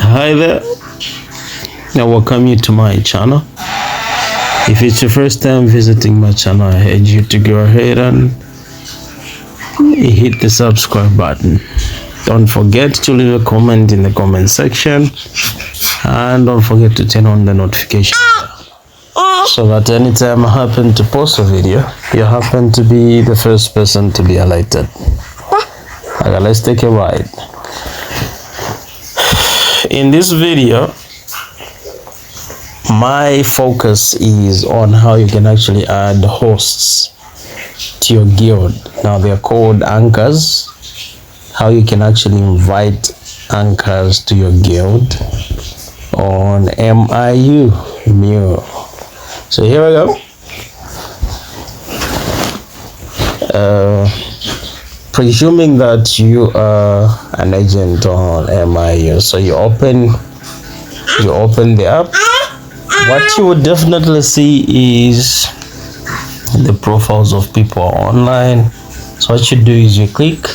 Hi there, I welcome you to my channel. If it's your first time visiting my channel, I urge you to go ahead and hit the subscribe button. Don't forget to leave a comment in the comment section, and don't forget to turn on the notification bell, so that anytime I happen to post a video, you happen to be the first person to be alerted. Okay, let's take a ride. In this video, my focus is on how you can actually add hosts to your guild. Now they're called anchors. How you can actually invite anchors to your guild on MIU. So here we go. Presuming that you are an agent on MIU, so you open the app. What you would definitely see is the profiles of people online. So what you do is you click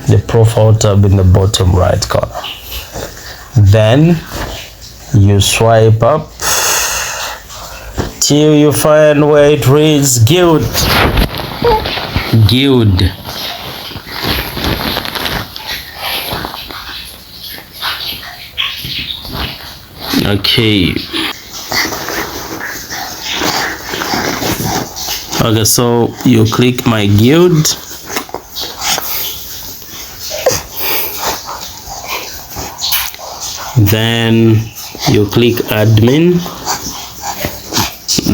the profile tab in the bottom right corner. Then you swipe up till you find where it reads guild. Okay, so you click my guild. Then you click admin.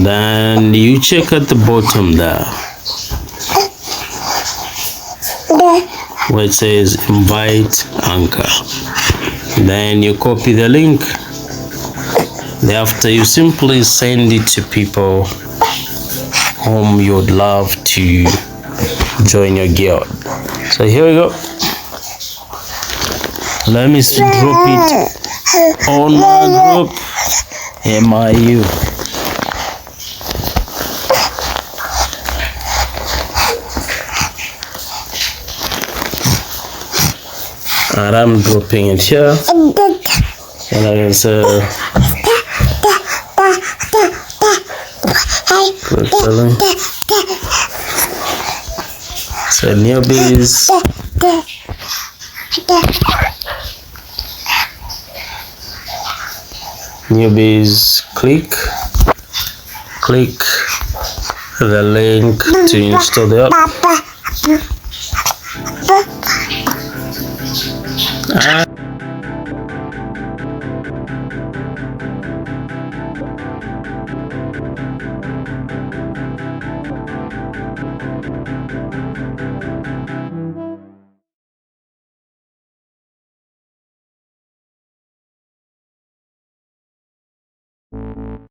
Then you check at the bottom there where it says invite anchor. Then you copy the link. Thereafter, you simply send it to people whom you would love to join your guild. So here we go. Let me drop it on my group MIU. And I'm dropping it here. And I can say so newbies, click the link to install the app.